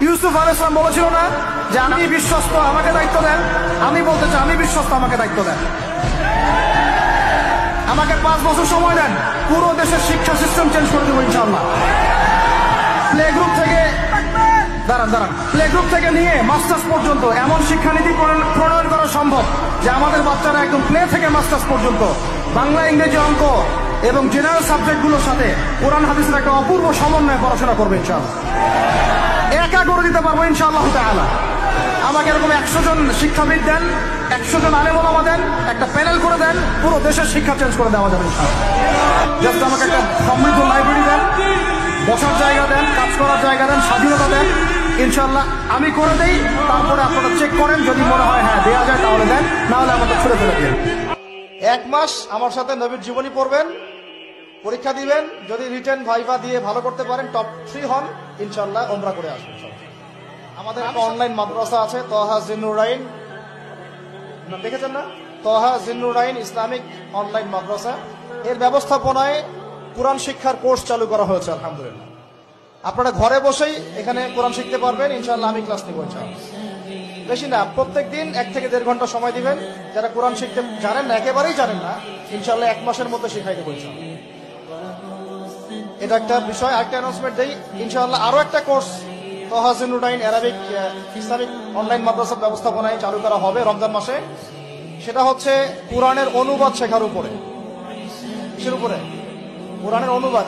ইউসুফ আলাইহিস সালাম বলেছিল না যে আমি বিশ্বস্ত, আমাকে দায়িত্ব দেন। আমি বলতে চাই আমি বিশ্বস্ত, আমাকে দায়িত্ব দেন। আমাকে 5 বছর সময় দেন, পুরো দেশের শিক্ষা সিস্টেম চেঞ্জ করে দেবো ইনশাআল্লাহ। প্লে গ্রুপ থেকে প্লে গ্রুপ থেকে নিয়ে মাস্টার্স পর্যন্ত এমন শিক্ষানীতি প্রণয়ন করা সম্ভব যে আমাদের বাচ্চারা একদম প্লে থেকে মাস্টার্স পর্যন্ত বাংলা, ইংরেজি, অঙ্ক এবং জেনারেল সাবজেক্টগুলোর সাথে কোরআন হাদিসের একটা অপূর্ব সমন্বয়ে পড়াশোনা করবে ইনশাআল্লাহ। একা করে দিতে পারবো ইনশাআল্লাহ তাআলা। আমাকে এরকম 100 জন শিক্ষাবিদ দেন, 100 জন আলেম ওলামা দেন, একটা প্যানেল করে দেন, পুরো দেশের শিক্ষা চেঞ্জ করে দেওয়া যাবে ইনশাআল্লাহ। জাস্ট আমাকে একটা সমৃদ্ধ লাইব্রেরি দেন, বসার জায়গা দেন, কাজ করার জায়গা দেন, স্বাধীনতা দেন, ইনশাআল্লাহ আমি করে দেই। তারপরে আপনারা চেক করেন, যদি মনে হয় হ্যাঁ দেওয়া যায় তাহলে দেন, না হলে আমাকে ছুড়ে ফেলে দিন। 1 মাস আমার সাথে নবীর জীবনী পড়বেন, পরীক্ষা দিবেন, যদি রিটেন ভাইভা দিয়ে ভালো করতে পারেন, টপ 3 হন, ইনশাআল্লাহ ওমরা করে আসবেন। আমাদের একটা অনলাইন মাদ্রাসা আছে, তহা জিন্নুরাইন, দেখেছেন না? তহা জিন্নুরাইন ইসলামিক অনলাইন মাদ্রাসা। এর ব্যবস্থাপনায় কোরআন শিক্ষার কোর্স চালু করা হয়েছে আলহামদুলিল্লাহ। আপনারা ঘরে বসেই এখানে কোরআন শিখতে পারবেন ইনশাআল্লাহ। আমি ক্লাস নিব ইনশাআল্লাহ, বেশি না, প্রত্যেক দিন 1 থেকে 1.5 ঘন্টা সময় দিবেন। যারা কোরআন শিখতে জানেন না, একেবারেই জানেন না, ইনশাআল্লাহ 1 মাসের মধ্যে শিখাই দেবো ইনশাআল্লাহ। এটা একটা বিষয়। আরেকটা অ্যানাউন্সমেন্ট দেই, ইনশাআল্লাহ আরো একটা course Taha Jinnurain Arabic Islamic online মাদ্রাসার ব্যবস্থাপনায় চালু করা হবে রমজান মাসে। সেটা হচ্ছে কোরআনের অনুবাদ শেখার উপরে। কিসের উপরে? কোরআনের অনুবাদ।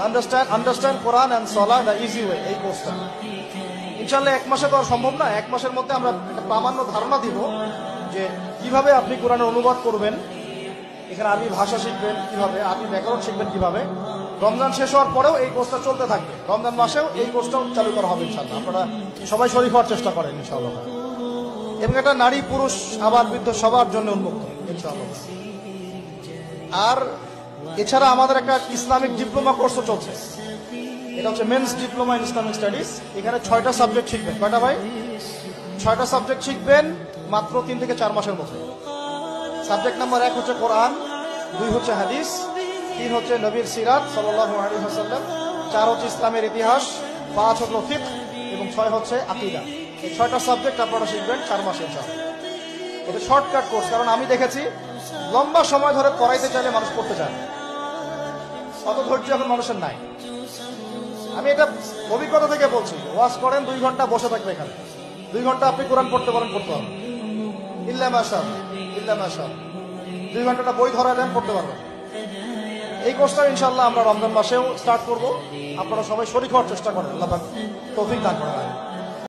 Understand Quran and salah the easy way, এই কোর্সটা ইনশাআল্লাহ 1 মাসে তো আর সম্ভব না। 1 মাসের মধ্যে আমরা একটা প্রামাণ্য ধারণা দিব যে কিভাবে আপনি কোরআনের অনুবাদ করবেন, এখানে আরবি ভাষা শিখবেন কিভাবে, আরবি ব্যাকরণ শিখবেন কিভাবে। রমজান শেষ হওয়ার পরেও এই কোর্সটা চলতে থাকবে, রমজান মাসেও এই কোর্সটাও চালু করা হবে ইনশাআল্লাহ। আপনারা সবাই শরীক হওয়ার চেষ্টা করেন ইনশাআল্লাহ। এবং এটা নারী পুরুষ আবাল বৃদ্ধ সবার জন্য উন্মুক্ত ইনশাআল্লাহ। আর এছাড়া আমাদের একটা ইসলামিক ডিপ্লোমা কোর্সও চলছে, এটা হচ্ছে men's diploma in Islamic studies. এখানে 6টা সাবজেক্ট শিখবেন। কয়টা ভাই? 6টা সাবজেক্ট শিখবেন মাত্র 3 থেকে 4 মাসের মধ্যে। সাবজেক্ট নাম্বার 1 হচ্ছে কোরআন, 2 হচ্ছে হাদিস, 3 হচ্ছে নবীর সিরাত সাল্লাল্লাহু আলাইহি ওয়াসাল্লাম, 4 হচ্ছে ইসলামের ইতিহাস, 5 হলো ফিকহ এবং 6 হচ্ছে আকীদা। এই 6টা সাবজেক্ট আপনারা শিখবেন 4 মাসে ইনশাআল্লাহ। এটা শর্টকাট কোর্স, কারণ আমি দেখেছি লম্বা সময় ধরে পড়াইতে চাইলে মানুষ পড়তে চায়, অত ধৈর্য এখন মানুষের নাই। আমি এটা অভিজ্ঞতা থেকে বলছি। ওয়াজ করেন 2 ঘন্টা বসে থাকবে এখানে, 2 ঘন্টা আপনি কোরআন পড়তে পারেন, পড়তে পারবেন ইল্লা মাশাআল্লাহ, ইল্লা মাশাআল্লাহ। 2 ঘন্টাটা বই ধরা দেন, পড়তে পারবেন। এই কোর্সটা ইনশাআল্লাহ আমরা রমজান মাসেও স্টার্ট করব। আপনারা সবাই শরীক হওয়ার চেষ্টা করেন, আল্লাহ পাক তৌফিক দান করেন।